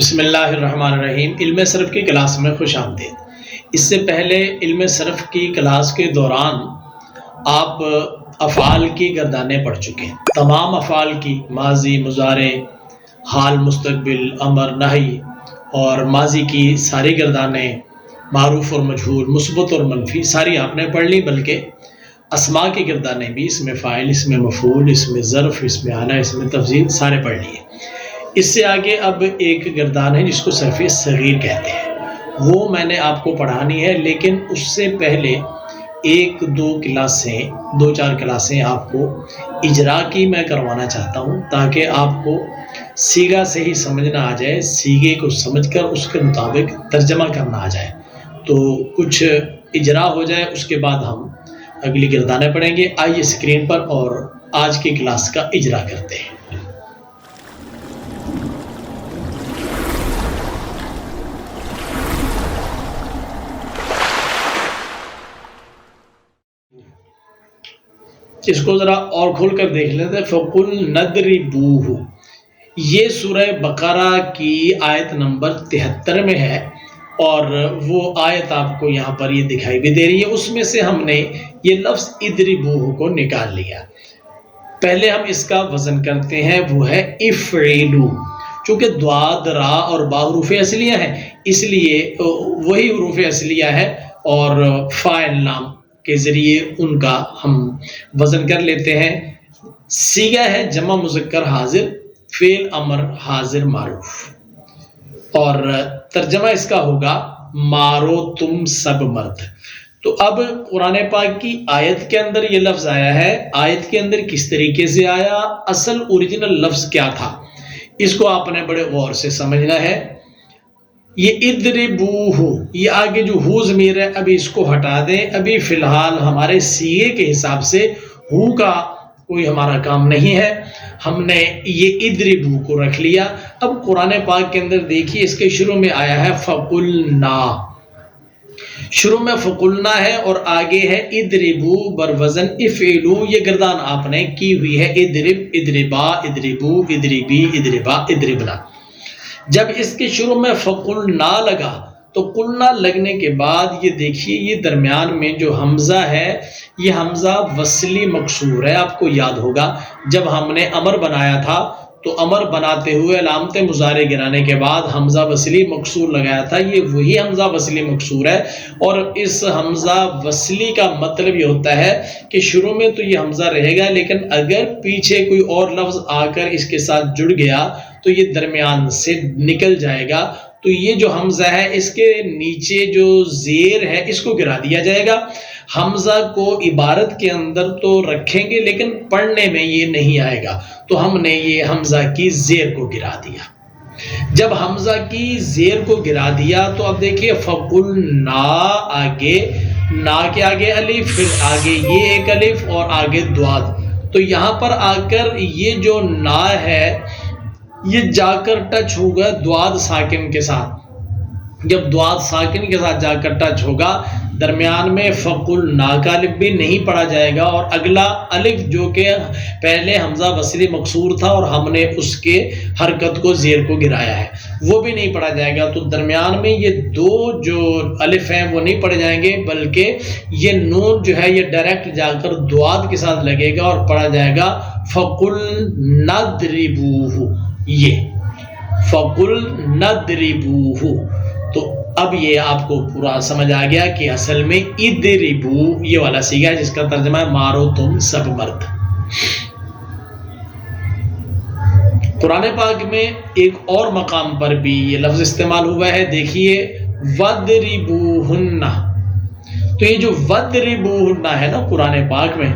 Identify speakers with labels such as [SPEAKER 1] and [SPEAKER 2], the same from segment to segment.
[SPEAKER 1] بسم اللہ الرحمن الرحیم۔ علم صرف کی کلاس میں خوش آمدید۔ اس سے پہلے علم صرف کی کلاس کے دوران آپ افعال کی گردانیں پڑھ چکے ہیں۔ تمام افعال کی ماضی، مضارع، حال، مستقبل، امر، نہی اور ماضی کی ساری گردانیں، معروف اور مجہول، مثبت اور منفی، ساری آپ نے پڑھ لی، بلکہ اسماء کی گردانیں بھی، اس میں فاعل، اس میں مفعول، اس میں ظرف، اس میں آنا، اس میں تفضیل، سارے پڑھ لیے۔ اس سے آگے اب ایک گردان ہے جس کو صرف صغیر کہتے ہیں، وہ میں نے آپ کو پڑھانی ہے، لیکن اس سے پہلے دو چار کلاسیں آپ کو اجرا کی میں کروانا چاہتا ہوں، تاکہ آپ کو سیغہ سے ہی سمجھنا آ جائے، سیغے کو سمجھ کر اس کے مطابق ترجمہ کرنا آ جائے، تو کچھ اجرا ہو جائے، اس کے بعد ہم اگلی گردانیں پڑھیں گے۔ آئیے اسکرین پر اور آج کی کلاس کا اجرا کرتے ہیں۔ اس کو ذرا اور کھول کر دیکھ لیتے ہیں۔ فَقُلْ نَضْرِبُوهُ، یہ سورہ بقرہ کی آیت نمبر 73 میں ہے، اور وہ آیت آپ کو یہاں پر یہ دکھائی بھی دے رہی ہے، اس میں سے ہم نے یہ لفظ اضربوہ کو نکال لیا۔ پہلے ہم اس کا وزن کرتے ہیں، وہ ہے افعلوا۔ چونکہ ضاد، را اور با حروف اصلیہ ہیں، اس لیے وہی حروف اصلیہ ہے، اور فاعل نام کے ذریعے ان کا ہم وزن کر لیتے ہیں۔ صیغہ ہے جمع مذکر حاضر، فعل امر حاضر معروف، اور ترجمہ اس کا ہوگا مارو تم سب مرد۔ تو اب قرآن پاک کی آیت کے اندر یہ لفظ آیا ہے، آیت کے اندر کس طریقے سے آیا، اصل اوریجنل لفظ کیا تھا، اس کو آپ نے بڑے غور سے سمجھنا ہے۔ یہ اضربوہ، یہ آگے جو ہو ضمیر ہے، ابھی اس کو ہٹا دیں، ابھی فی الحال ہمارے سیغے کے حساب سے ہو کا کوئی ہمارا کام نہیں ہے، ہم نے یہ اضربوہ کو رکھ لیا۔ اب قرآن پاک کے اندر دیکھیے، اس کے شروع میں آیا ہے فَقُلْنَا، شروع میں فَقُلْنَا ہے، اور آگے ہے اضربوہ بروزن افعلوا، یہ گردان آپ نے کی ہوئی ہے، اضرب، اضربا، اضربو، اضربی، اضربا، اضربنا۔ جب اس کے شروع میں فَقُلْنَا لگا، تو قلنا لگنے کے بعد یہ دیکھیے، یہ درمیان میں جو حمزہ ہے، یہ حمزہ وصلی مکسور ہے۔ آپ کو یاد ہوگا جب ہم نے امر بنایا تھا، تو امر بناتے ہوئے علامت مضارع گرانے کے بعد حمزہ وصلی مکسور لگایا تھا، یہ وہی حمزہ وصلی مکسور ہے، اور اس حمزہ وصلی کا مطلب یہ ہوتا ہے کہ شروع میں تو یہ حمزہ رہے گا، لیکن اگر پیچھے کوئی اور لفظ آ کر اس کے ساتھ جڑ گیا تو یہ درمیان سے نکل جائے گا، تو یہ جو حمزہ ہے، اس کے نیچے جو زیر ہے، اس کو گرا دیا جائے گا۔ حمزہ کو عبارت کے اندر تو رکھیں گے، لیکن پڑھنے میں یہ نہیں آئے گا، تو ہم نے یہ حمزہ کی زیر کو گرا دیا۔ جب حمزہ کی زیر کو گرا دیا، تو اب دیکھیے فَقُلْنَا، آگے نا کے آگے الف، پھر آگے یہ ایک الف، اور آگے ضاد۔ تو یہاں پر آ کر یہ جو نا ہے، یہ جا کر ٹچ ہوگا ضاد ساکن کے ساتھ۔ جب ضاد ساکن کے ساتھ جا کر ٹچ ہوگا، درمیان میں فَقُلْنَا کا الف بھی نہیں پڑھا جائے گا، اور اگلا الف جو کہ پہلے حمزہ وصلی مکسور تھا اور ہم نے اس کے حرکت کو زیر کو گرایا ہے، وہ بھی نہیں پڑھا جائے گا۔ تو درمیان میں یہ دو جو الف ہیں وہ نہیں پڑھے جائیں گے، بلکہ یہ نون جو ہے یہ ڈائریکٹ جا کر ضاد کے ساتھ لگے گا اور پڑھا جائے گا فَقُلْ نَضْرِبُوهُ، یہ فَقُلْ نَضْرِبُوهُ۔ تو اب یہ آپ کو پورا سمجھ آ گیا کہ اصل میں اضربو یہ والا صیغہ ہے، جس کا ترجمہ ہے مارو تم سب مرد۔ قرآن پاک میں ایک اور مقام پر بھی یہ لفظ استعمال ہوا ہے، دیکھیے وَضْرِبُوهُنَّ۔ تو یہ جو وَضْرِبُوهُنَّ ہے نا قرآن پاک میں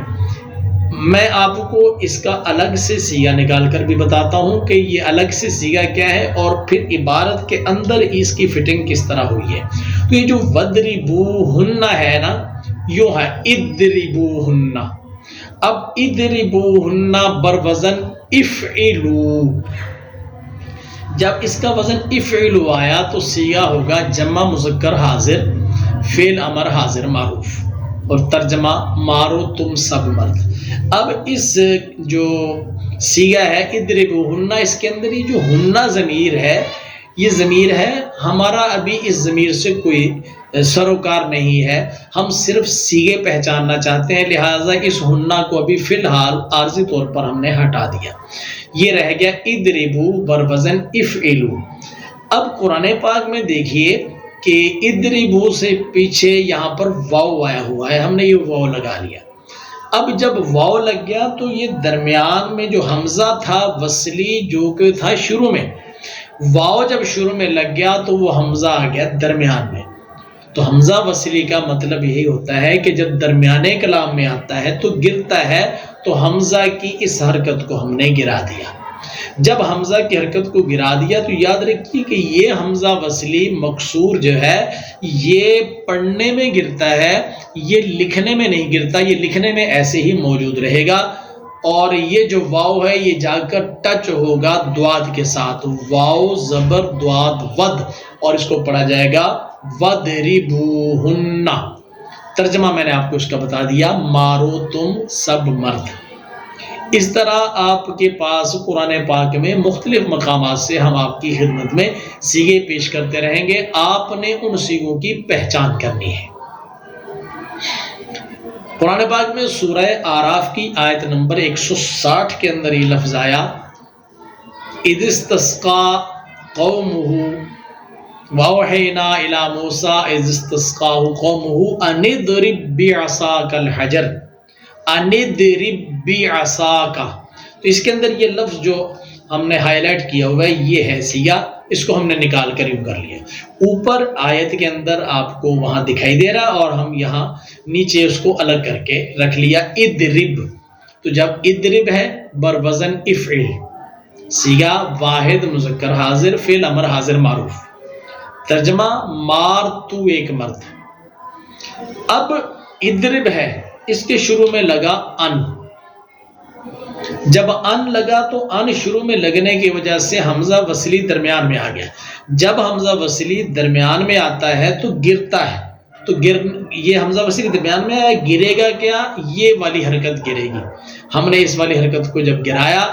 [SPEAKER 1] آپ کو اس کا الگ سے صیغہ نکال کر بھی بتاتا ہوں کہ یہ الگ سے صیغہ کیا ہے، اور پھر عبارت کے اندر اس کی فٹنگ کس طرح ہوئی ہے۔ تو یہ جو وَضْرِبُوهُنَّ ہے نا، یوں ہے اضربوهن۔ اب اضربوهن بروزن افعلوا، جب اس کا وزن افعلوا آیا تو صیغہ ہوگا جمع مذکر حاضر، فعل امر حاضر معروف، اور ترجمہ مارو تم سب مرد۔ اب اس جو صیغہ ہے اضربوہن، اس کے اندر یہ جو ہنہ ضمیر ہے یہ ضمیر ہے، ہمارا ابھی اس ضمیر سے کوئی سروکار نہیں ہے، ہم صرف صیغے پہچاننا چاہتے ہیں، لہٰذا اس ہنہ کو ابھی فی الحال عارضی طور پر ہم نے ہٹا دیا۔ یہ رہ گیا اضربوا بروزن افعلوا۔ اب قرآن پاک میں دیکھیے کہ اضربوا سے پیچھے یہاں پر واو آیا ہوا ہے، ہم نے یہ واو لگا لیا۔ اب جب واو لگ گیا تو یہ درمیان میں جو حمزہ تھا وصلی جو کہ تھا شروع میں، واو جب شروع میں لگ گیا تو وہ حمزہ آ گیا درمیان میں۔ تو حمزہ وصلی کا مطلب یہی ہوتا ہے کہ جب درمیانے کلام میں آتا ہے تو گرتا ہے، تو حمزہ کی اس حرکت کو ہم نے گرا دیا۔ جب حمزہ کی حرکت کو گرا دیا تو یاد رکھیے کہ یہ حمزہ وصلی مکسور جو ہے یہ پڑھنے میں گرتا ہے، یہ لکھنے میں نہیں گرتا، یہ لکھنے میں ایسے ہی موجود رہے گا۔ اور یہ جو واو ہے یہ جا کر ٹچ ہوگا دواد کے ساتھ، واو زبر دواد ود، اور اس کو پڑھا جائے گا وَضْرِبُوهُنَّ۔ ترجمہ میں نے آپ کو اس کا بتا دیا، مارو تم سب مرد۔ اس طرح آپ کے پاس قرآن پاک میں مختلف مقامات سے ہم آپ کی خدمت میں صیغے پیش کرتے رہیں گے، آپ نے ان صیغوں کی پہچان کرنی ہے۔ قرآن پاک میں سورہ اعراف کی آیت نمبر 160 کے اندر یہ لفظ آیا، اِذِ اسْتَسْقَىٰ قَوْمُهُ وَأَوْحَيْنَا إِلَىٰ مُوسَىٰ إِذِ اسْتَسْقَاهُ قَوْمُهُ أَنِ اضْرِب بِّعَصَاكَ الْحَجَرَ، أَنِ اضْرِب بِّعَصَاكَ۔ تو اس کے اندر یہ لفظ جو ہم نے ہائی لائٹ کیا ہوا ہے یہ ہے صیغہ، اس کو ہم نے نکال کر یوں کر لیا۔ اوپر آیت کے اندر آپ کو وہاں دکھائی دے رہا اور ہم یہاں نیچے اس کو الگ کر کے رکھ لیا، اضرب۔ تو جب اضرب ہے بروزن افعل، صیغہ واحد مذکر حاضر، فعل امر حاضر معروف۔ ترجمہ مار تو ایک مرد۔ اب اضرب ہے، اس کے شروع میں لگا ان، جب ان لگا تو ان شروع میں لگنے کی وجہ سے حمزہ وصلی درمیان میں آ گیا۔ جب حمزہ وصلی درمیان میں آتا ہے تو گرتا ہے، تو یہ حمزہ وصلی درمیان میں آیا، گرے گا کیا؟ یہ والی حرکت گرے گی۔ ہم نے اس والی حرکت کو جب گرایا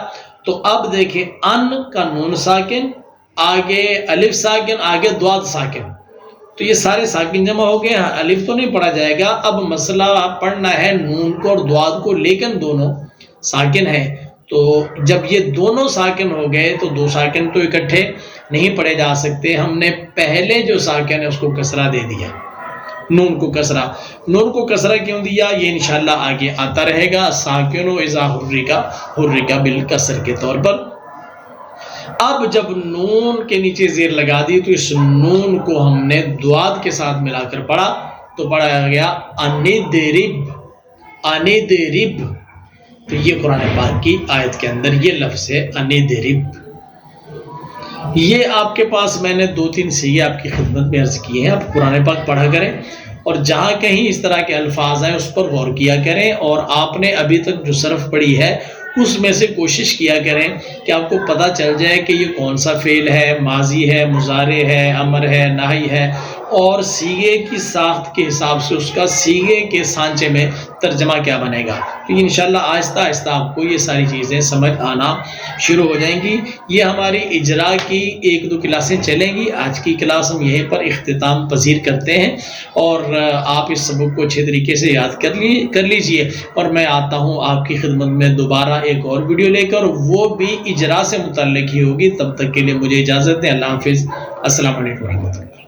[SPEAKER 1] تو اب دیکھیں ان کا نون ساکن، آگے الف ساکن، آگے دواد ساکن، تو یہ سارے ساکن جمع ہو گئے، الف تو نہیں پڑھا جائے گا۔ اب مسئلہ پڑھنا ہے نون کو اور دواد کو، لیکن دونوں ساکن ہے، تو جب یہ دونوں ساکن ہو گئے تو دو ساکن تو اکٹھے نہیں پڑھے جا سکتے، ہم نے پہلے جو ساکن ہے اس کو کسرہ دے دیا، نون کو کسرہ۔ نون کو کسرہ کیوں دیا یہ انشاءاللہ آگے آتا رہے گا، ساکن و اذا حرکا بالکسر کے طور پر۔ اب جب نون کے نیچے زیر لگا دی تو اس نون کو ہم نے دواد کے ساتھ ملا کر پڑھا، تو پڑھا گیا اندرب، اندرب۔ تو یہ قرآن پاک کی آیت کے اندر یہ لفظ ہے اندرب۔ یہ آپ کے پاس میں نے 2-3 صیغے آپ کی خدمت میں عرض کیے ہیں، آپ قرآن پاک پڑھا کریں اور جہاں کہیں اس طرح کے الفاظ ہیں اس پر غور کیا کریں، اور آپ نے ابھی تک جو صرف پڑھی ہے اس میں سے کوشش کیا کریں کہ آپ کو پتہ چل جائے کہ یہ کون سا فعل ہے، ماضی ہے، مضارع ہے، امر ہے، نہی ہے، اور صیغے کی ساخت کے حساب سے اس کا صیغے کے سانچے میں ترجمہ کیا بنے گا۔ تو انشاءاللہ آہستہ آہستہ آپ کو یہ ساری چیزیں سمجھ آنا شروع ہو جائیں گی۔ یہ ہماری اجرا کی 1-2 کلاسیں چلیں گی، آج کی کلاس ہم یہیں پر اختتام پذیر کرتے ہیں، اور آپ اس سبق کو اچھے طریقے سے یاد کر لیجئے، اور میں آتا ہوں آپ کی خدمت میں دوبارہ ایک اور ویڈیو لے کر، وہ بھی اجرا سے متعلق ہی ہوگی۔ تب تک کے لیے مجھے اجازت دیں، اللہ حافظ، السلام علیکم ورحمۃ اللہ۔